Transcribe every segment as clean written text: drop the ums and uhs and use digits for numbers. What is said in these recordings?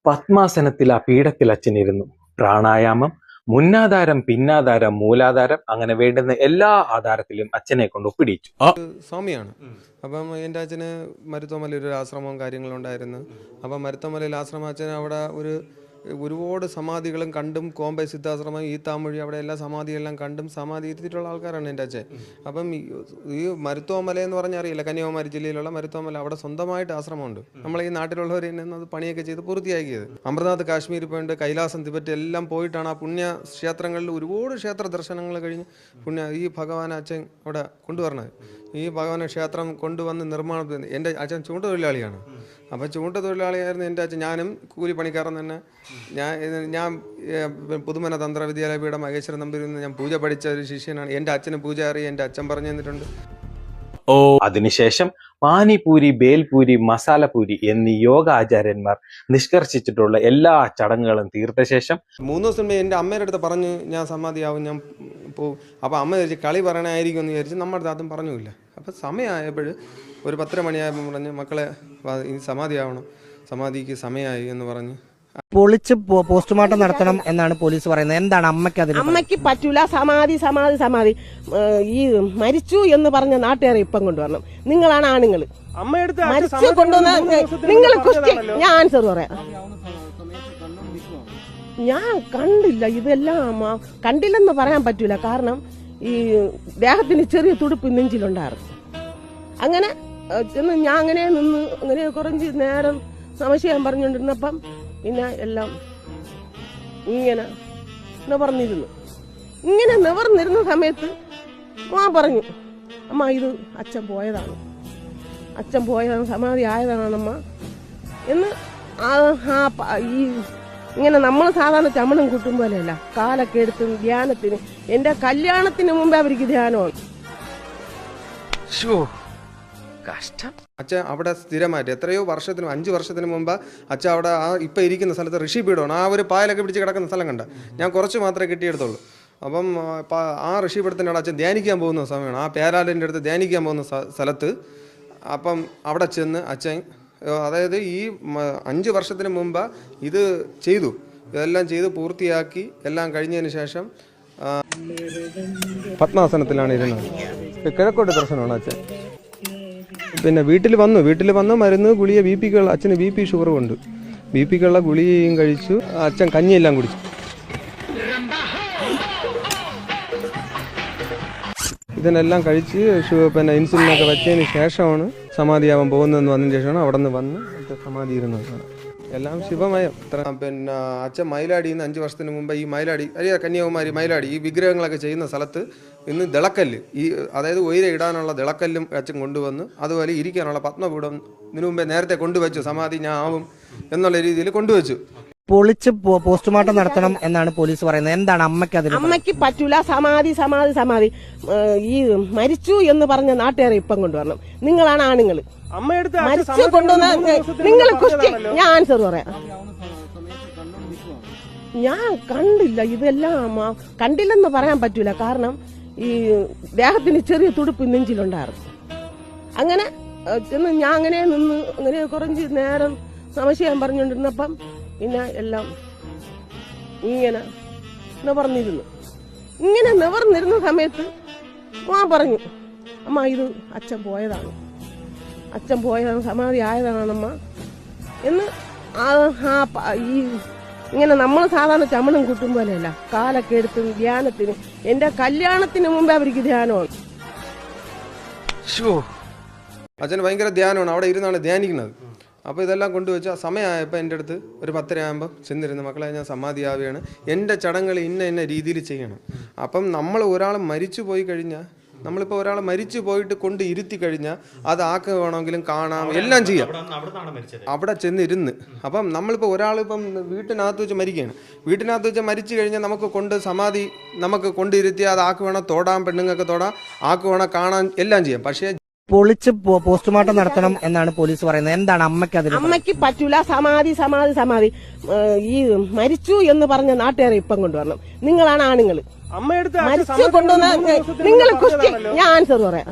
പത്മാസനത്തിൽ ആ പീഠത്തിൽ അച്ഛനിരുന്നു. പ്രാണായാമം, മുന്നാധാരം, പിന്നാധാരം, മൂലാധാരം, അങ്ങനെ വേണ്ടുന്ന എല്ലാ ആധാരത്തിലും അച്ഛനെ കൊണ്ട് ഒപ്പിടിച്ചു. സ്വാമിയാണ്. അപ്പം എൻ്റെ അച്ഛന് മരുത്തോമലയിൽ ഒരു ആശ്രമവും കാര്യങ്ങളും ഉണ്ടായിരുന്നു. അപ്പം മരുത്തോമലയിൽ ആശ്രമം അച്ഛൻ അവിടെ ഒരുപാട് സമാധികളും കണ്ടും, കോമ്പൈ സിദ്ധാശ്രമം, ഈത്താമൊഴി, അവിടെ എല്ലാ സമാധിയെല്ലാം കണ്ടും സമാധി ഇരുത്തിയിട്ടുള്ള ആൾക്കാരാണ് എൻ്റെ അച്ഛൻ. അപ്പം ഈ മരുത്തോമല എന്ന് പറഞ്ഞാൽ അറിയില്ല, കന്യാകുമാരി ജില്ലയിലുള്ള മരുത്തോമല, അവിടെ സ്വന്തമായിട്ട് ആശ്രമമുണ്ട്. നമ്മൾ ഈ നാട്ടിലുള്ളവർ തന്നെ അത് പണിയൊക്കെ ചെയ്ത് പൂർത്തിയാക്കിയത്. അമർനാഥ് കാശ്മീരിൽ പോയിട്ട് കൈലാസം, തിബറ്റ് എല്ലാം പോയിട്ടാണ് ആ പുണ്യ ക്ഷേത്രങ്ങളിൽ ഒരുപാട് ക്ഷേത്ര ദർശനങ്ങൾ കഴിഞ്ഞ് ഈ ഭഗവാൻ അച്ഛൻ അവിടെ കൊണ്ടുവരണത്. ഈ ഭഗവാനെ ക്ഷേത്രം കൊണ്ടുവന്ന് നിർമ്മാണം, എൻ്റെ അച്ഛൻ ചൂണ്ടുതൊഴിലാളിയാണ്. അപ്പോൾ ചൂണ്ടുതൊഴിലാളിയായിരുന്നു എൻ്റെ അച്ഛൻ. ഞാനും കൂലിപ്പണിക്കാരൻ തന്നെ. ഞാൻ പുതുമന തന്ത്ര വിദ്യാലയ പീഠം മഹേശ്വരൻ നമ്പൂരിൽ നിന്ന് ഞാൻ പൂജ പഠിച്ച ഒരു ശിഷ്യനാണ്. എൻ്റെ അച്ഛന് പൂജ അറിയാം, എൻ്റെ അച്ഛൻ പറഞ്ഞു തന്നിട്ടുണ്ട്. അതിനുശേഷം പാനിപൂരി, ബേൽപൂരി, മസാലപൂരി എന്നീ യോഗ ആചാര്യന്മാർ നിഷ്കർഷിച്ചിട്ടുള്ള എല്ലാ ചടങ്ങുകളും തീർത്ത ശേഷം 3 ദിവസം മുമ്പേ എൻ്റെ അമ്മയുടെ അടുത്ത് പറഞ്ഞു ഞാൻ സമാധിയാവും, ഞാൻ പോവും. അപ്പോൾ അമ്മ വിചാരിച്ച് കളി പറയണമായിരിക്കും എന്ന് വിചാരിച്ച് നമ്മുടെ അതും പറഞ്ഞില്ല. അപ്പോൾ സമയമായപ്പോൾ ഒരു 10 മണിയായപ്പോൾ പറഞ്ഞ് മക്കളെ ഇനി സമാധിയാവണം, സമാധിക്ക് സമയമായി എന്ന് പറഞ്ഞ് പൊളിച്ച് പോസ്റ്റ്മോർട്ടം നടത്തണം എന്നാണ് പോലീസ് പറയുന്നത്. എന്താണ് അമ്മയ്ക്ക് അതിന്? അമ്മയ്ക്ക് പറ്റൂല. സമാധി സമാധി സമാധി ഈ മരിച്ചു എന്ന് പറഞ്ഞ നാട്ടുകാരെ ഇപ്പം കൊണ്ടുവരണം. നിങ്ങളാണ് ആണുങ്ങൾ. മരിച്ചു കൊണ്ടുവന്ന നിങ്ങൾ ഞാൻ ആൻസർ പറയാം. ഞാൻ കണ്ടില്ല, ഇതെല്ലാം കണ്ടില്ലെന്ന് പറയാൻ പറ്റൂല. കാരണം ഈ ദേഹത്തിന് ചെറിയ തുടുപ്പ് നെഞ്ചിലുണ്ടായിരുന്നു. അങ്ങനെ ഞാൻ അങ്ങനെ നിന്ന് അങ്ങനെ കുറച്ച് നേരം സംശയം പറഞ്ഞുകൊണ്ടിരുന്നപ്പം പിന്നെ എല്ലാം ഇങ്ങനെ നിവർന്നിരുന്നു. ഇങ്ങനെ നിവർന്നിരുന്ന സമയത്ത് പറഞ്ഞു, അമ്മ ഇത് അച്ഛൻ പോയതാണ്, അച്ഛൻ പോയതാണ്, സമാധി ആയതാണമ്മ എന്ന്. ഈ ഇങ്ങനെ നമ്മൾ സാധാരണ ചമണം കൂട്ടും പോലെയല്ല, കാലൊക്കെ എടുത്ത് ധ്യാനത്തിന്. എൻ്റെ കല്യാണത്തിന് മുമ്പേ അവർക്ക് ധ്യാനമാണ്. അച്ഛൻ അവിടെ സ്ഥിരമായിട്ട് എത്രയോ വർഷത്തിന് 5 വർഷത്തിന് മുമ്പ് അച്ഛൻ അവിടെ ഇപ്പം ഇരിക്കുന്ന സ്ഥലത്ത് ഋഷിപീഠമാണ്. ആ ഒരു പായലൊക്കെ പിടിച്ച് കിടക്കുന്ന സ്ഥലം കണ്ട. ഞാൻ കുറച്ച് മാത്രമേ കിട്ടിയെടുത്തുള്ളൂ. അപ്പം ആ ഋഷിപീഠത്തിൻ്റെ അവിടെ അച്ഛൻ ധ്യാനിക്കാൻ പോകുന്ന സമയമാണ്. ആ പേരാലിൻ്റെ അടുത്ത് ധ്യാനിക്കാൻ പോകുന്ന സ്ഥലത്ത് അപ്പം അവിടെ ചെന്ന് അച്ഛൻ, അതായത് ഈ 5 വർഷത്തിന് മുമ്പ് ഇത് ചെയ്തു, ഇതെല്ലാം ചെയ്ത് പൂർത്തിയാക്കി എല്ലാം കഴിഞ്ഞതിന് ശേഷം പത്മാസനത്തിലാണ് ഇരുന്നത്. കിഴക്കോട്ട് ദർശനമാണ് അച്ഛൻ. പിന്നെ വീട്ടിൽ വന്ന് മരുന്ന്, ഗുളിക, BP-ക്കുള്ള, അച്ഛന് BP ഷുഗർ ഉണ്ട്. BP-ക്കുള്ള ഗുളികയും കഴിച്ചു. അച്ഛൻ കഞ്ഞിയെല്ലാം കുടിച്ചു. ഇതിനെല്ലാം കഴിച്ച് പിന്നെ ഇൻസുലിനൊക്കെ വെച്ചതിന് ശേഷമാണ് സമാധിയാവാൻ പോകുന്നതെന്ന് വന്നതിന് ശേഷമാണ് അവിടെ നിന്ന് വന്ന് സമാധി ഇരുന്നത്. എല്ലാം ശിവമയം. പിന്നെ അച്ഛൻ മയിലാടിയിൽ നിന്ന് 5 വർഷത്തിന് മുമ്പ് ഈ മയിലാടി കന്യാകുമാരി മയിലാടി ഈ വിഗ്രഹങ്ങളൊക്കെ ചെയ്യുന്ന സ്ഥലത്ത് ഇന്ന് ദിളക്കല്ല്, ഈ അതായത് ഉയര ഇടാനുള്ള ദിളക്കല്ലും അച്ഛൻ കൊണ്ടുവന്ന്, അതുപോലെ ഇരിക്കാനുള്ള പത്മപീഠം ഇതിനു മുമ്പേ നേരത്തെ കൊണ്ടുവച്ചു. സമാധി ഞാൻ ആവും എന്നുള്ള രീതിയിൽ കൊണ്ടുവച്ചു. പൊളിച്ച് പോസ്റ്റ്മോർട്ടം നടത്തണം എന്നാണ് പോലീസ് പറയുന്നത്. എന്താണ് അമ്മയ്ക്ക് അതിന്? അമ്മയ്ക്ക് പറ്റൂല. സമാധി സമാധി സമാധി ഈ മരിച്ചു എന്ന് പറഞ്ഞ നാട്ടുകാരെ ഇപ്പം കൊണ്ടുവരണം. നിങ്ങളാണ് ആണുങ്ങൾ. മരിച്ചു കൊണ്ടുവന്ന നിങ്ങൾ ഞാൻ ആൻസർ പറയാം. ഞാൻ കണ്ടില്ല, ഇതെല്ലാം കണ്ടില്ലെന്ന് പറയാൻ പറ്റൂല. കാരണം ഈ ദേഹത്തിന് ചെറിയ തുടുപ്പ് നെഞ്ചിലുണ്ടായിരുന്നു. അങ്ങനെ ഞാൻ അങ്ങനെ നിന്ന് അങ്ങനെ കുറച്ച് നേരം സംശയം പറഞ്ഞുകൊണ്ടിരുന്നപ്പം പിന്നെ എല്ലാം ഇങ്ങനെ നിവർന്നിരുന്നു. ഇങ്ങനെ നിവർന്നിരുന്ന സമയത്ത് പറഞ്ഞു, അമ്മ ഇത് അച്ഛൻ പോയതാണ്, അച്ഛൻ പോയതാണ്, സമാധി ആയതാണമ്മ എന്ന്. ഈ ഇങ്ങനെ നമ്മൾ സാധാരണ ചമണം കൂട്ടും പോലെയല്ല, കാലൊക്കെ എടുത്ത് ധ്യാനത്തിന്. എൻ്റെ കല്യാണത്തിന് മുമ്പേ അവർക്ക് ധ്യാനമാണ്. അച്ഛന് ഭയങ്കര ധ്യാനമാണ്. അവിടെ ഇരുന്നാണ് ധ്യാനിക്കുന്നത്. അപ്പോൾ ഇതെല്ലാം കൊണ്ടുവച്ച് സമയമായപ്പോൾ എൻ്റെ അടുത്ത് ഒരു 10:30 ആകുമ്പോൾ ചെന്നിരുന്നു, മക്കളെ ഞാൻ സമാധിയാവുകയാണ്, എൻ്റെ ചടങ്ങുകൾ ഇന്ന രീതിയിൽ ചെയ്യണം. അപ്പം നമ്മൾ ഒരാൾ മരിച്ചു പോയി കഴിഞ്ഞാൽ, നമ്മളിപ്പോൾ ഒരാൾ മരിച്ചു പോയിട്ട് കൊണ്ട് ഇരുത്തി കഴിഞ്ഞാൽ അത് വേണമെങ്കിലും കാണാം, എല്ലാം ചെയ്യാം. അവിടെ ചെന്നിരുന്ന് അപ്പം നമ്മളിപ്പോൾ ഒരാളിപ്പം വീട്ടിനകത്ത് വെച്ച് മരിക്കുകയാണ്. വീട്ടിനകത്ത് വെച്ച് മരിച്ചു കഴിഞ്ഞാൽ നമുക്ക് കൊണ്ട് സമാധി നമുക്ക് കൊണ്ടിരുത്തി അത് വേണം തൊടാം, പെണ്ണുങ്ങൾക്ക് തൊടാം, വേണം കാണാൻ, എല്ലാം ചെയ്യാം. പക്ഷേ പൊളിച്ച് പോസ്റ്റ്മോർട്ടം നടത്തണം എന്നാണ് പോലീസ് പറയുന്നത്. എന്താണ് അമ്മയ്ക്ക് അതിന്? അമ്മയ്ക്ക് പറ്റൂല. സമാധി സമാധി സമാധി ഈ മരിച്ചു എന്ന് പറഞ്ഞ നാട്ടുകാരെ ഇപ്പം കൊണ്ടുവരണം. നിങ്ങളാണ് ആണുങ്ങൾ. മരിച്ചു കൊണ്ടുവന്ന നിങ്ങൾ ഞാൻ ആൻസർ പറയാം.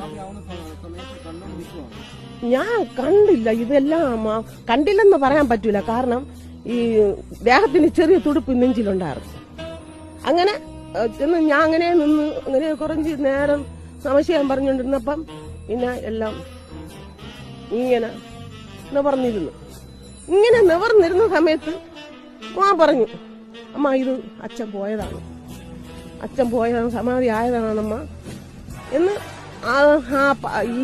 ഞാൻ കണ്ടില്ല, ഇതെല്ലാം കണ്ടില്ലെന്ന് പറയാൻ പറ്റൂല. കാരണം ഈ ദേഹത്തിന് ചെറിയ തുടുപ്പ് നെഞ്ചിലുണ്ടായിരുന്നു. അങ്ങനെ ചെന്ന് ഞാൻ അങ്ങനെ നിന്ന് അങ്ങനെ കുറച്ച് നേരം സംശയം പറഞ്ഞുകൊണ്ടിരുന്നപ്പം പിന്നെ എല്ലാം ഇങ്ങനെ നിവർന്നിരുന്നു. ഇങ്ങനെ നിവർന്നിരുന്ന സമയത്ത് ഞാൻ പറഞ്ഞു, അമ്മ ഇത് അച്ഛൻ പോയതാണ്, അച്ഛൻ പോയതാണ്, സമാധി ആയതാണമ്മ എന്ന്. ഈ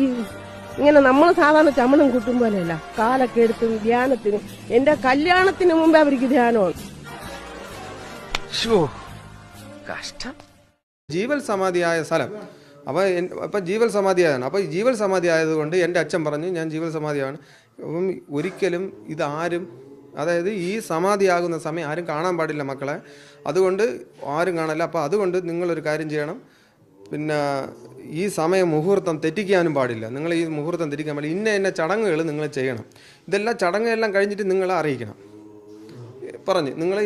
ഇങ്ങനെ നമ്മൾ സാധാരണ ചമ്മണം കൂട്ടും പോലെയല്ല, കാലൊക്കെ എടുത്ത് ധ്യാനത്തിന്. എന്റെ കല്യാണത്തിന് മുമ്പേ അവർക്ക് ധ്യാനമാണ്. കഷ്ടം. ജീവൽ സമാധിയായ സ്ഥലം. അപ്പം ജീവൽ സമാധിയായാണ്. അപ്പോൾ ജീവൽ സമാധി ആയതുകൊണ്ട് എൻ്റെ അച്ഛൻ പറഞ്ഞു ഞാൻ ജീവൽ സമാധിയാണ്. അപ്പം ഒരിക്കലും ഇതാരും, അതായത് ഈ സമാധിയാകുന്ന സമയം ആരും കാണാൻ പാടില്ല മക്കളെ. അതുകൊണ്ട് ആരും കാണില്ല. അപ്പോൾ അതുകൊണ്ട് നിങ്ങളൊരു കാര്യം ചെയ്യണം, പിന്നെ ഈ സമയം മുഹൂർത്തം തെറ്റിക്കാനും പാടില്ല. നിങ്ങൾ ഈ മുഹൂർത്തം തെറ്റിക്കാൻ പാടില്ല. ഇന്ന ചടങ്ങുകൾ നിങ്ങൾ ചെയ്യണം. ഇതെല്ലാം ചടങ്ങെല്ലാം കഴിഞ്ഞിട്ട് നിങ്ങളെ അറിയിക്കണം പറഞ്ഞ്. നിങ്ങൾ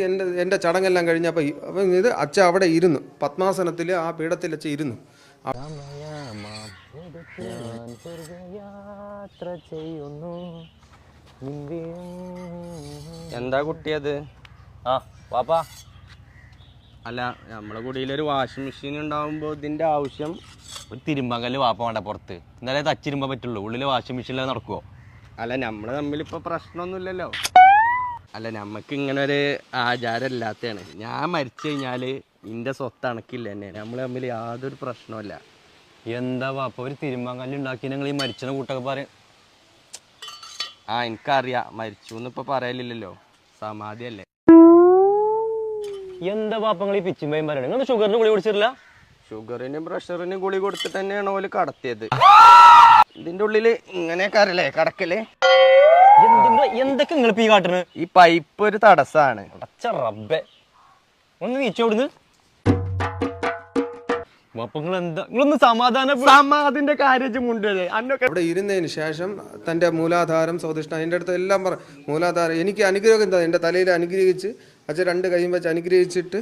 എൻ്റെ ചടങ്ങെല്ലാം കഴിഞ്ഞപ്പോൾ അപ്പം ഇത് അച്ഛൻ അവിടെ ഇരുന്നു, പത്മാസനത്തിൽ ആ പീഠത്തിൽ അച്ഛൻ ഇരുന്നു. എന്താ കുട്ടിയത്? ആ പാപ്പാ, അല്ല നമ്മളെ കുടിയിലൊരു വാഷിംഗ് മെഷീൻ ഉണ്ടാകുമ്പോൾ ഇതിൻ്റെ ആവശ്യം ഒരു തിരുമ്പകല് വാപ്പ വേണ്ട പുറത്ത്, എന്നാലേ തച്ചിരുമ്പാൻ പറ്റുള്ളൂ. ഉള്ളിൽ വാഷിംഗ് മെഷീനിൽ നടക്കുമോ? അല്ല നമ്മൾ തമ്മിലിപ്പോൾ പ്രശ്നമൊന്നുമില്ലല്ലോ. അല്ല നമുക്ക് ഇങ്ങനെ ഒരു ആചാരം ഇല്ലാത്തതാണ്. ഞാൻ മരിച്ചു കഴിഞ്ഞാൽ എൻ്റെ സ്വത്ത് അണക്കില്ല തന്നെ, നമ്മൾ തമ്മിൽ യാതൊരു പ്രശ്നമല്ല. എന്താ വാപ്പ ഒരു തിരുമ്പകല്ല് ഉണ്ടാക്കി ഞങ്ങൾ ഈ മരിച്ചനെ കൂട്ടൊക്കെ പറയും. ആ എനിക്കറിയാം, മരിച്ചു എന്നിപ്പോൾ പറയലില്ലല്ലോ, സമാധിയല്ലേ. എന്താ പാപ്പങ്ങൾ ഈ പിച്ചുമ്പയും പറയണേ? നിങ്ങൾ ഷുഗറിന് ഗുളി കുടിച്ചിട്ടില്ല? ഷുഗറിനും പ്രഷറിനും ഗുളി കൊടുത്തിട്ട് തന്നെയാണ് ഓല് കടത്തിയത്. ഇതിന്റെ ഉള്ളില് ഇങ്ങനെയൊക്കെ അറിയില്ലേ കടക്കല്? എന്തൊക്കെ നിങ്ങൾ ഈ കാട്ടുന്നത്? ഈ പൈപ്പ് ഒരു തടസ്സാണ്. റബ്ബേ, ഒന്ന് നീച്ചോടുന്ന് നിങ്ങളൊന്ന് സമാധിന്റെ കാര്യം കൊണ്ടുവരെ. അവിടെ ഇരുന്നതിന് ശേഷം തൻ്റെ മൂലാധാരം സ്വദിഷ്ഠ എൻ്റെ അടുത്ത് എല്ലാം മൂലാധാരം എനിക്ക് അനുഗ്രഹം എന്താ, എൻ്റെ തലയിൽ അനുഗ്രഹിച്ച് അച്ഛൻ 2 കൈയും വെച്ച് അനുഗ്രഹിച്ചിട്ട്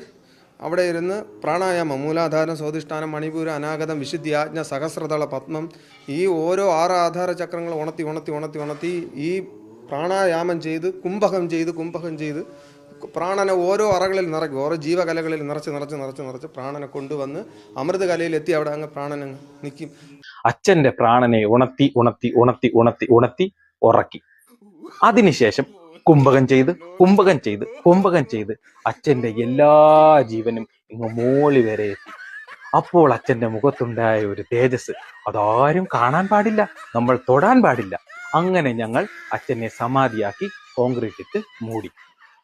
അവിടെ ഇരുന്ന് പ്രാണായാമം, മൂലാധാരം, സ്വാധിഷ്ഠാനം, മണിപൂരം, അനാഗതം, വിശുദ്ധി, ആജ്ഞ, സഹസ്രതള, പത്മം, ഈ ഓരോ 6 ആധാര ചക്രങ്ങൾ ഉണർത്തി ഈ പ്രാണായാമം ചെയ്ത് കുംഭകം ചെയ്ത് പ്രാണനെ ഓരോ അറകളിൽ നിറയ്ക്കും, ഓരോ ജീവകലകളിൽ നിറച്ച് പ്രാണനെ കൊണ്ടുവന്ന് അമൃത കലയിലെത്തി അവിടെ അങ്ങ് പ്രാണനെ നിൽക്കും. അച്ഛന്റെ പ്രാണനെ ഉണർത്തി ഉറക്കി. അതിനുശേഷം കുംഭകം ചെയ്ത് അച്ഛന്റെ എല്ലാ ജീവനും ഇങ്ങ് മോളി വരെ എത്തി. അപ്പോൾ അച്ഛന്റെ മുഖത്തുണ്ടായ ഒരു തേജസ് അതാരും കാണാൻ പാടില്ല, നമ്മൾ തൊടാൻ പാടില്ല. അങ്ങനെ ഞങ്ങൾ അച്ഛനെ സമാധിയാക്കി കോൺക്രീറ്റ് ഇട്ട് മൂടി.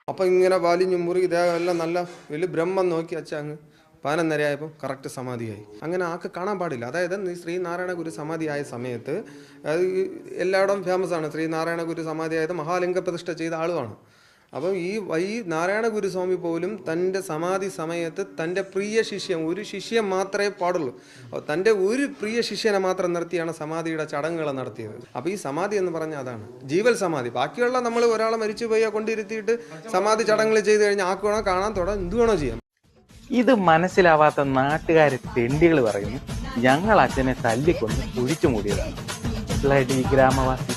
അപ്പം ഇങ്ങനെ വലിഞ്ഞു മുറുകി ദേഹം എല്ലാം നല്ല വലിയ ബ്രഹ്മം നോക്കി അച്ഛൻ അങ്ങ് 11:30 ആയപ്പോൾ കറക്റ്റ് സമാധിയായി. അങ്ങനെ ആൾക്ക് കാണാൻ പാടില്ല. അതായത് ശ്രീനാരായണ ഗുരു സമാധിയായ സമയത്ത് അത് എല്ലായിടവും ഫേമസ് ആണ്. ശ്രീനാരായണ ഗുരു സമാധിയായത് മഹാലിംഗ പ്രതിഷ്ഠ ചെയ്ത ആളുമാണ്. അപ്പം ഈ നാരായണ ഗുരുസ്വാമി പോലും തൻ്റെ സമാധി സമയത്ത് തൻ്റെ പ്രിയ ശിഷ്യൻ, ഒരു ശിഷ്യൻ മാത്രമേ പാടുള്ളൂ, തൻ്റെ ഒരു പ്രിയ ശിഷ്യനെ മാത്രം നിർത്തിയാണ് സമാധിയുടെ ചടങ്ങുകൾ നടത്തിയത്. അപ്പോൾ ഈ സമാധി എന്ന് പറഞ്ഞാൽ അതാണ് ജീവൽ സമാധി. ബാക്കിയുള്ള നമ്മൾ ഒരാളെ മരിച്ചു പോയി കൊണ്ടിരുത്തിയിട്ട് സമാധി ചടങ്ങുകൾ ചെയ്ത് കഴിഞ്ഞാൽ ആർക്ക് വേണോ കാണാൻ തൊടാൻ എന്ത് വേണോ ചെയ്യാം. ഇത് മനസ്സിലാവാത്ത നാട്ടുകാരെ തെണ്ടികൾ പറയുന്നു ഞങ്ങൾ അച്ഛനെ തല്ലിക്കൊണ്ട് കുഴിച്ചു മൂടിയതാണ്. ഗ്രാമവാസി